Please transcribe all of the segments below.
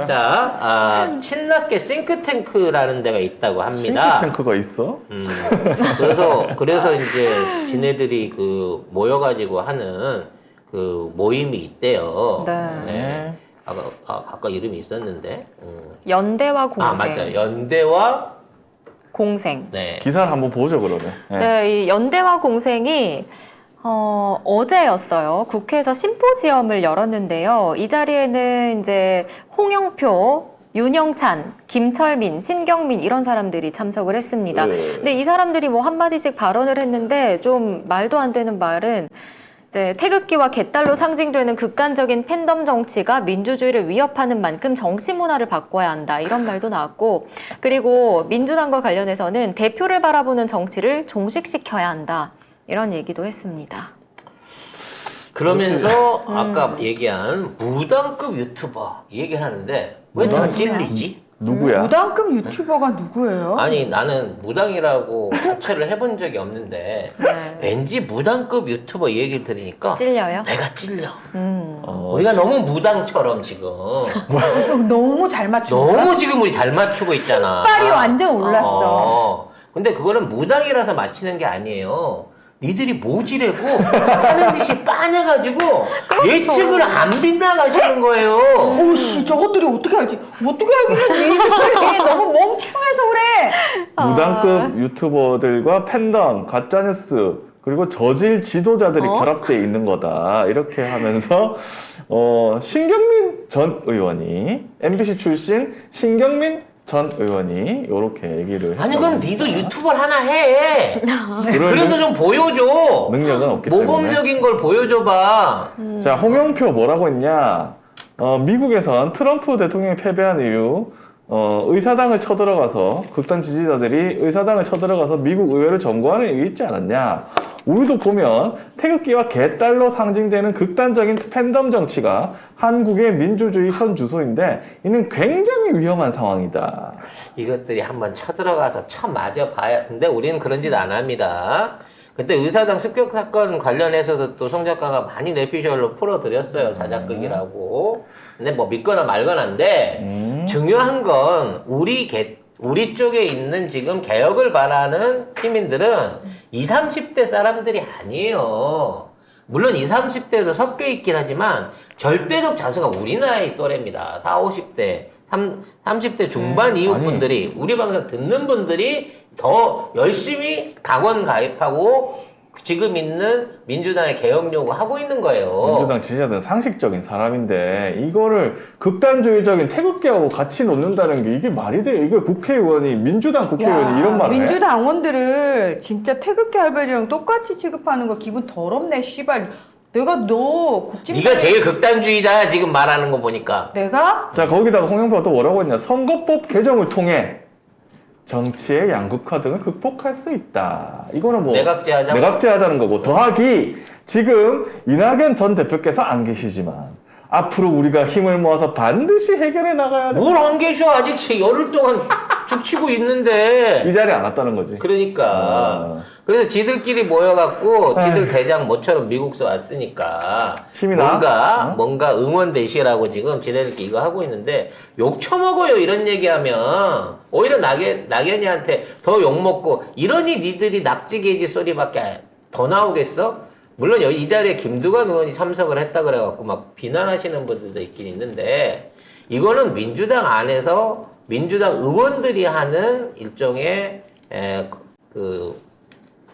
자, 친낙계 싱크탱크라는 데가 있다고 합니다. 싱크탱크가 있어? 그래서 이제 지네들이 그 모여가지고 하는 그 모임이 있대요. 네. 아까 이름이 있었는데. 연대와 공생. 맞아요. 연대와 공생. 네. 기사를 한번 보죠, 그러면. 네, 이 연대와 공생이 어제였어요. 국회에서 심포지엄을 열었는데요. 이 자리에는 이제 홍영표, 윤영찬, 김철민, 신경민 이런 사람들이 참석을 했습니다. 근데 이 사람들이 뭐 한마디씩 발언을 했는데 좀 말도 안 되는 말은 이제 태극기와 개딸로 상징되는 극단적인 팬덤 정치가 민주주의를 위협하는 만큼 정치 문화를 바꿔야 한다. 이런 말도 나왔고, 그리고 민주당과 관련해서는 대표를 바라보는 정치를 종식시켜야 한다. 이런 얘기도 했습니다. 그러면서 아까 얘기한 무당급 유튜버 얘기를 하는데 왜 다 찔리지? 누구야? 무당급 유튜버가 누구예요? 아니 나는 무당이라고 자체를 해본 적이 없는데 네. 왠지 무당급 유튜버 얘기를 들으니까 찔려요? 내가 찔려. 우리가 너무 무당처럼 지금 그래서 너무 잘 맞춘다. 너무 지금 우리 잘 맞추고 있잖아. 빨이 완전 올랐어. 근데 그거는 무당이라서 맞히는 게 아니에요. 니들이 모지래고 하는 듯이 빠져가지고 예측을 안 빗나가시는 거예요. 오씨, 저것들이 어떻게 알지? 어떻게 알겠니? 이들이 너무 멍충해서 그래. 무당급 유튜버들과 팬덤, 가짜뉴스, 그리고 저질 지도자들이 결합되어 있는 거다. 이렇게 하면서 신경민 전 의원이, MBC 출신 신경민 전 의원이 이렇게 얘기를 아니 했다고 그럼 합니다. 니도 유튜버를 하나 해. 그럴 그래서 좀 보여줘. 능력은 없기 때문에. 모범적인 걸 보여줘봐. 자, 홍영표 뭐라고 했냐? 미국에선 트럼프 대통령이 패배한 이후 의사당을 쳐들어가서 극단 지지자들이 의사당을 쳐들어가서 미국 의회를 점거하는 얘기 있지 않았냐? 우리도 보면 태극기와 개딸로 상징되는 극단적인 팬덤 정치가 한국의 민주주의 현 주소인데 이는 굉장히 위험한 상황이다. 이것들이 한번 쳐들어가서 쳐맞아 봐야. 근데 우리는 그런 짓 안 합니다. 그때 의사당 습격 사건 관련해서도 또 송 작가가 많이 내피셜로 풀어드렸어요. 자작극이라고. 근데 뭐 믿거나 말거나인데 중요한 건 우리 쪽에 있는 지금 개혁을 바라는 시민들은 20, 30대 사람들이 아니에요. 물론 20, 30대도 섞여 있긴 하지만 절대적 자수가 우리 나이 또래입니다. 40, 50대, 30대 중반 이후 분들이, 우리 방송 듣는 분들이 더 열심히 당원 가입하고 지금 있는 민주당의 개혁 요구하고 있는 거예요. 민주당 지지자들은 상식적인 사람인데 이거를 극단주의적인 태극기하고 같이 놓는다는 게 이게 말이 돼요? 이걸 국회의원이, 민주당 국회의원이 이런 말을 해? 민주당원들을 진짜 태극기 할배지랑 똑같이 취급하는 거 기분 더럽네, 씨발. 내가 너 국진 네가 제일 극단주의자야 지금 말하는 거 보니까. 내가? 자, 거기다가 홍영표가 또 뭐라고 했냐? 선거법 개정을 통해 정치의 양극화 등을 극복할 수 있다. 이거는 뭐 내각제하자는 거고, 더하기 지금 이낙연 전 대표께서 안 계시지만 앞으로 우리가 힘을 모아서 반드시 해결해 나가야 돼. 뭘 안 계셔? 아직 열흘 동안 죽치고 있는데. 이 자리에 안 왔다는 거지. 그러니까. 그래서 지들끼리 모여갖고 지들 대장 모처럼 미국서 왔으니까 힘이 나? 뭔가 응원 대시라고 지금 지네들끼리 이거 하고 있는데 욕 처먹어요. 이런 얘기하면 오히려 낙연이한테 더 욕먹고 이러니 니들이 낙지게지 소리밖에 더 나오겠어? 물론 이 자리에 김두관 의원이 참석을 했다 그래갖고 막 비난하시는 분들도 있긴 있는데 이거는 민주당 안에서 민주당 의원들이 하는 일종의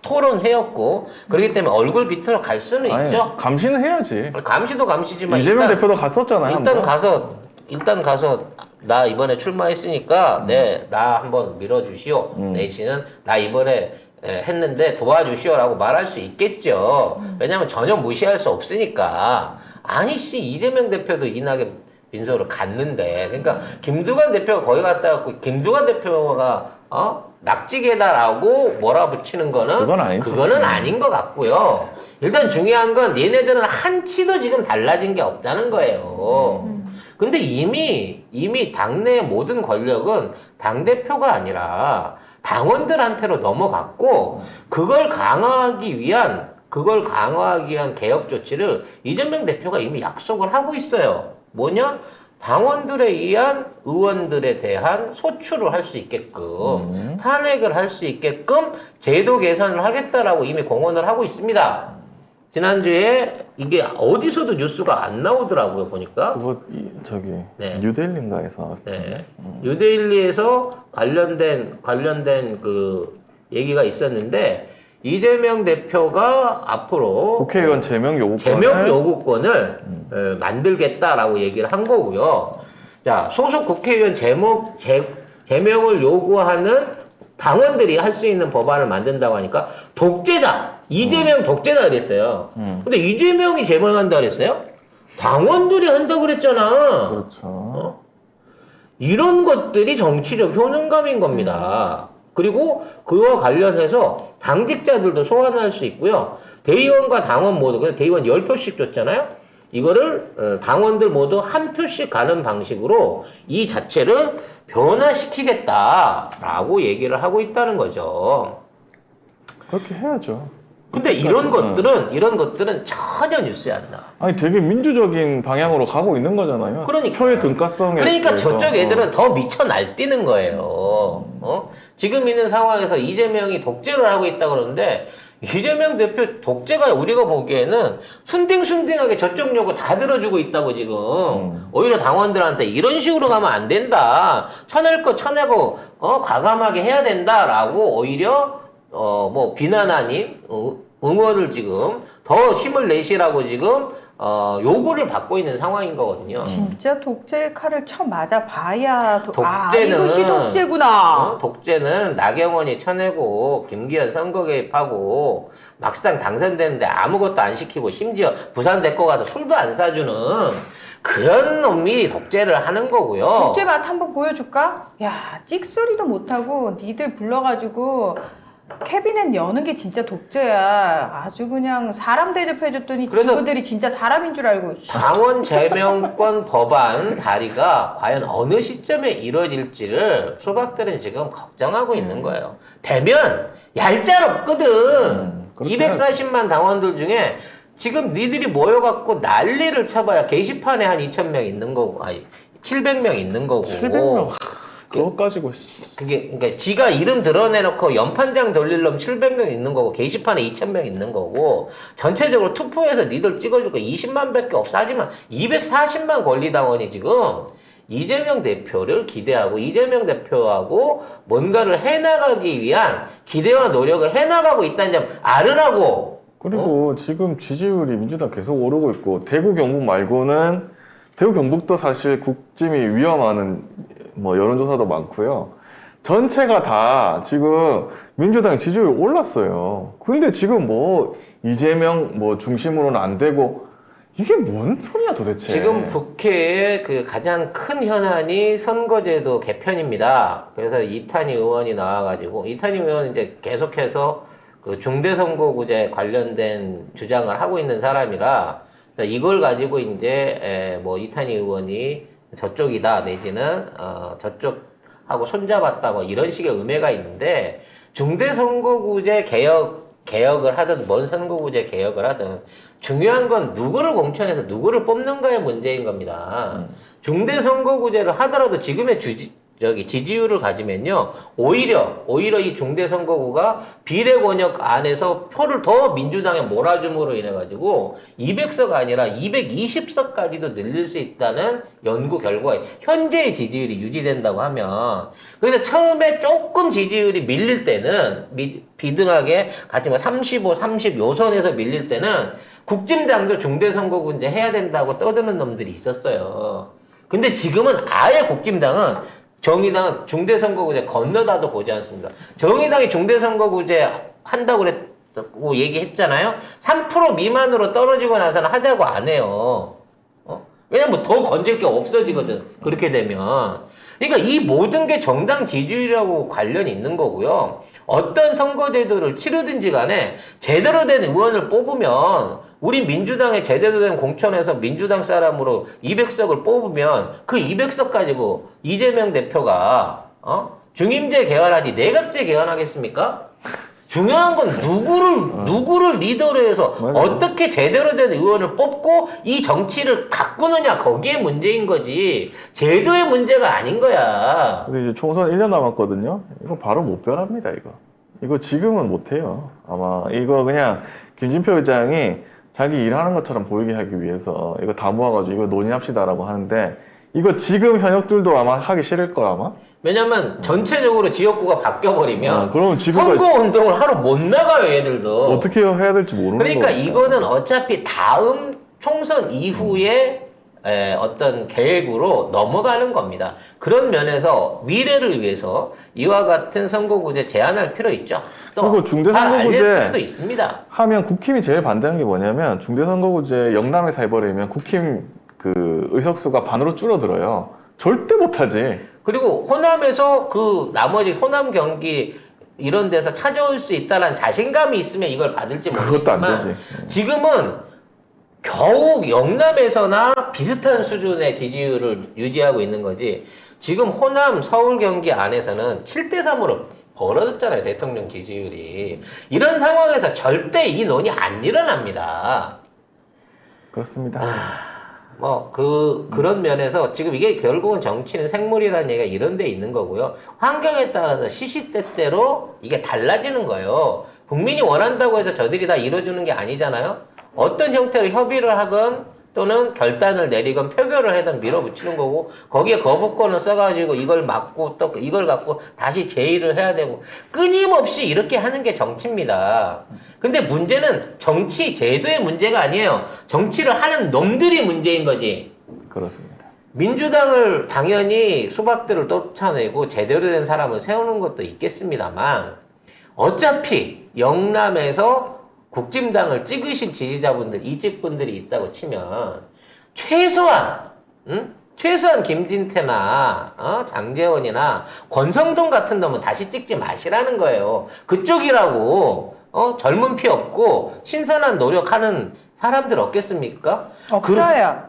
토론회였고 그렇기 때문에 얼굴 비틀어 갈 수는 있죠. 감시는 해야지. 감시도 감시지만 이재명 대표도 갔었잖아요. 일단 가서 나 이번에 출마했으니까 나 한번 밀어주시오. 내지는 나 이번에 했는데 도와주시오라고 말할 수 있겠죠. 왜냐면 전혀 무시할 수 없으니까. 아니 씨 이재명 대표도 이낙연 민소를 갔는데 그러니까 김두관 대표가 거기 갔다 갖고 김두관 대표가 낙지계다라고 몰아붙이는 거는 그거는 아닌 것 같고요. 일단 중요한 건 얘네들은 한치도 지금 달라진 게 없다는 거예요. 근데 이미 당내의 모든 권력은 당대표가 아니라 당원들한테로 넘어갔고 그걸 강화하기 위한 개혁 조치를 이재명 대표가 이미 약속을 하고 있어요. 뭐냐? 당원들에 의한 의원들에 대한 소추를 할 수 있게끔 탄핵을 할 수 있게끔 제도 개선을 하겠다라고 이미 공언을 하고 있습니다. 지난주에 이게 어디서도 뉴스가 안 나오더라고요, 보니까. 그거 저기 네. 뉴델리인가에서 나왔을 텐데. 네. 뉴데일리에서 관련된 그 얘기가 있었는데 이재명 대표가 앞으로 국회의원 제명 요구권을 만들겠다라고 얘기를 한 거고요. 자, 소속 국회의원 제명을 요구하는 당원들이 할 수 있는 법안을 만든다고 하니까 독재다. 이재명 독재다 그랬어요. 근데 이재명이 제명한다 그랬어요? 당원들이 한다고 그랬잖아. 그렇죠. 이런 것들이 정치적 효능감인 겁니다. 그리고 그와 관련해서 당직자들도 소환할 수 있고요. 대의원과 당원 모두, 그래서 대의원 10표씩 줬잖아요. 이거를 당원들 모두 한 표씩 가는 방식으로 이 자체를 변화시키겠다라고 얘기를 하고 있다는 거죠. 그렇게 해야죠. 근데 이런 것들은 전혀 뉴스에 안 나와. 아니 되게 민주적인 방향으로 가고 있는 거잖아요. 그러니까. 표의 등가성에 그러니까 대해서. 저쪽 애들은 더 미쳐 날뛰는 거예요. 지금 있는 상황에서 이재명이 독재를 하고 있다 그러는데 이재명 대표 독재가 우리가 보기에는 순딩순딩하게 저쪽 요구 다 들어주고 있다고 지금. 오히려 당원들한테 이런 식으로 가면 안 된다. 쳐낼 거 쳐내고 과감하게 해야 된다라고 오히려 뭐 비난 아닌 응원을 지금 더 힘을 내시라고 지금 요구를 받고 있는 상황인 거거든요. 진짜 독재의 칼을 쳐 맞아 봐야 독재는 이것이 독재구나. 독재는 나경원이 쳐내고 김기현 선거 개입하고 막상 당선됐는데 아무것도 안 시키고 심지어 부산 데리고 가서 술도 안 사주는 그런 놈이 독재를 하는 거고요. 독재 맛 한번 보여줄까? 야, 찍소리도 못하고 니들 불러가지고 캐비넷 여는 게 진짜 독재야. 아주 그냥 사람 대접해줬더니 그래서 그들이 진짜 사람인 줄 알고. 당원 제명권 법안 발의가 과연 어느 시점에 이루어질지를 소박들은 지금 걱정하고 있는 거예요. 되면 얄짤없거든. 그렇게 240만 당원들 중에 지금 니들이 모여갖고 난리를 쳐봐야 게시판에 한 2,000명 있는 거고, 아니 700명 있는 거고. 700명. 그거 가지고 그게 그러니까 지가 이름 드러내놓고 연판장 돌릴 놈 700명 있는 거고 게시판에 2,000명 있는 거고 전체적으로 투표해서 니들 찍어줄 거 20만 밖에 없어. 하지만 240만 권리당원이 지금 이재명 대표를 기대하고 이재명 대표하고 뭔가를 해나가기 위한 기대와 노력을 해나가고 있다는 점 알으라고. 그리고 지금 지지율이 민주당 계속 오르고 있고 대구 경북 말고는 대구 경북도 사실 국짐이 위험하는 뭐 여론조사도 많고요. 전체가 다 지금 민주당 지지율이 올랐어요. 근데 지금 뭐 이재명 뭐 중심으로는 안 되고 이게 뭔 소리야 도대체. 지금 국회의 그 가장 큰 현안이 선거제도 개편입니다. 그래서 이탄희 의원이 나와가지고 이탄희 의원은 이제 계속해서 그 중대선거구제 관련된 주장을 하고 있는 사람이라 이걸 가지고 이제 뭐 이탄희 의원이 저쪽이다 내지는 저쪽하고 손잡았다 뭐 이런 식의 음해가 있는데 중대선거구제 개혁을 하든 뭔 선거구제 개혁을 하든 중요한 건 누구를 공천해서 누구를 뽑는가의 문제인 겁니다. 중대선거구제를 하더라도 지금의 지지율을 가지면요 오히려 이 중대선거구가 비례권역 안에서 표를 더 민주당에 몰아줌으로 인해 가지고 200석 아니라 220석까지도 늘릴 수 있다는 연구 결과에 현재의 지지율이 유지된다고 하면 그래서 처음에 조금 지지율이 밀릴 때는 비등하게 같이 뭐 35, 30 요선에서 밀릴 때는 국진당도 중대선거구제 해야 된다고 떠드는 놈들이 있었어요. 근데 지금은 아예 국진당은 정의당은 중대선거구제 건너다도 보지 않습니다. 정의당이 중대선거구제 한다고 그랬고 얘기했잖아요. 3% 미만으로 떨어지고 나서는 하자고 안 해요. 왜냐면 더 건질 게 없어지거든. 그렇게 되면. 그러니까 이 모든 게 정당 지지율이라고 관련이 있는 거고요. 어떤 선거제도를 치르든지 간에 제대로 된 의원을 뽑으면 우리 민주당에 제대로 된 공천에서 민주당 사람으로 200석을 뽑으면 그 200석 가지고 이재명 대표가 중임제 개헌하지 내각제 개헌하겠습니까? 중요한 건 누구를 리더로 해서 맞아요. 어떻게 제대로 된 의원을 뽑고 이 정치를 가꾸느냐, 거기에 문제인 거지. 제도의 문제가 아닌 거야. 근데 이제 총선 1년 남았거든요. 이거 바로 못 변합니다, 이거. 이거 지금은 못 해요. 아마 이거 그냥 김진표 의장이 자기 일하는 것처럼 보이게 하기 위해서 이거 다 모아가지고 이거 논의합시다라고 하는데 이거 지금 현역들도 아마 하기 싫을 거야, 아마. 왜냐면 전체적으로 지역구가 바뀌어버리면 그러면 지금까지 선거 운동을 하러 못 나가요, 얘들도. 어떻게 해야 될지 모르는 그러니까 거니까. 이거는 어차피 다음 총선 이후에 어떤 계획으로 넘어가는 겁니다. 그런 면에서 미래를 위해서 이와 같은 선거구제 제한할 필요 있죠. 또 그리고 중대선거구제 잘 알릴 필요도 있습니다. 하면 국힘이 제일 반대하는 게 뭐냐면 중대선거구제 영남에서 해버리면 국힘 그 의석수가 반으로 줄어들어요. 절대 못하지. 그리고 호남에서 그 나머지 호남 경기 이런 데서 찾아올 수 있다는 자신감이 있으면 이걸 받을지 그것도 안 모르겠지만 되지. 지금은 겨우 영남에서나 비슷한 수준의 지지율을 유지하고 있는 거지. 지금 호남, 서울, 경기 안에서는 7대3으로 벌어졌잖아요, 대통령 지지율이. 이런 상황에서 절대 이 논의 안 일어납니다. 그렇습니다. 그런 면에서 지금 이게 결국은 정치는 생물이라는 얘기가 이런 데 있는 거고요. 환경에 따라서 시시때때로 이게 달라지는 거예요. 국민이 원한다고 해서 저들이 다 이뤄주는 게 아니잖아요. 어떤 형태로 협의를 하건 또는 결단을 내리건 표결을 하든 밀어붙이는 거고 거기에 거부권을 써가지고 이걸 막고 또 이걸 갖고 다시 제의를 해야 되고 끊임없이 이렇게 하는 게 정치입니다. 근데 문제는 정치 제도의 문제가 아니에요. 정치를 하는 놈들이 문제인 거지. 그렇습니다. 민주당을 당연히 수박들을 쫓아내고 제대로 된 사람을 세우는 것도 있겠습니다만 어차피 영남에서 국진당을 찍으신 지지자분들, 이직분들이 있다고 치면 최소한 김진태나 장제원이나 권성동 같은 놈은 다시 찍지 마시라는 거예요. 그쪽이라고 젊은 피 없고 신선한 노력하는 사람들 없겠습니까? 없어요.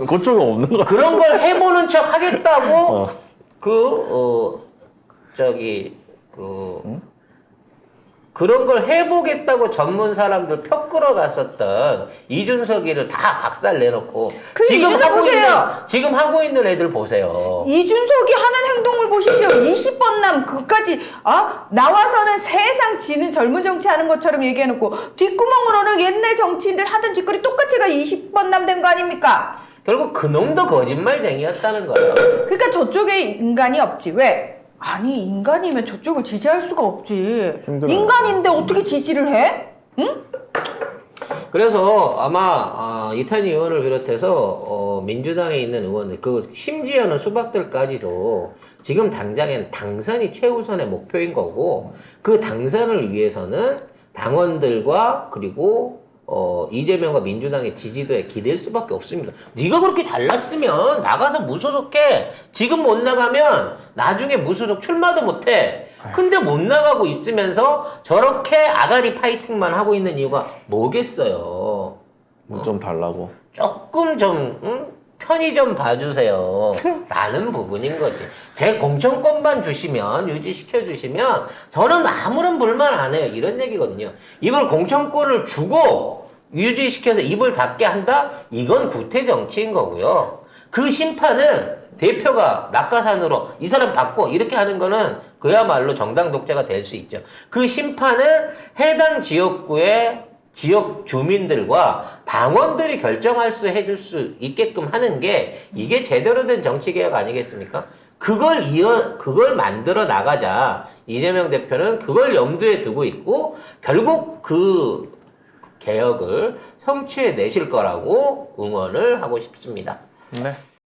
그쪽은 없는 거. 그런 걸 해보는 척 하겠다고 그런 걸 해보겠다고 전문 사람들 표 끌어갔었던 이준석이를 다 박살 내놓고 지금 하고 있는 애들 보세요. 이준석이 하는 행동을 보십시오. 20번남 그까지 나와서는 세상 지는 젊은 정치하는 것처럼 얘기해놓고 뒷구멍으로는 옛날 정치인들 하던 짓거리 똑같이 20번남 된 거 아닙니까? 결국 그놈도 거짓말쟁이였다는 거예요. 그러니까 저쪽에 인간이 없지. 왜? 아니 인간이면 저쪽을 지지할 수가 없지. 힘들어요. 인간인데 어떻게 지지를 해? 응? 그래서 아마 이탄희 의원을 비롯해서 민주당에 있는 의원들 심지어는 수박들까지도 지금 당장엔 당선이 최우선의 목표인 거고 그 당선을 위해서는 당원들과 그리고 이재명과 민주당의 지지도에 기댈 수밖에 없습니다. 네가 그렇게 잘났으면 나가서 무소속해. 지금 못 나가면 나중에 무소속 출마도 못해. 근데 못 나가고 있으면서 저렇게 아가리 파이팅만 하고 있는 이유가 뭐겠어요? 좀 달라고. 조금 좀 편히 좀 봐주세요 라는 부분인 거지. 제 공천권만 주시면 유지시켜 주시면 저는 아무런 불만 안 해요 이런 얘기거든요. 이걸 공천권을 주고 유지시켜서 입을 닫게 한다? 이건 구태 정치인 거고요. 그 심판은 대표가 낙하산으로 이 사람 받고 이렇게 하는 거는 그야말로 정당 독재가 될 수 있죠. 그 심판은 해당 지역구의 지역 주민들과 당원들이 결정할 수 해줄 수 있게끔 하는 게 이게 제대로 된 정치개혁 아니겠습니까? 그걸 만들어 나가자. 이재명 대표는 그걸 염두에 두고 있고 결국 그 개혁을 성취해 내실 거라고 응원을 하고 싶습니다. 네.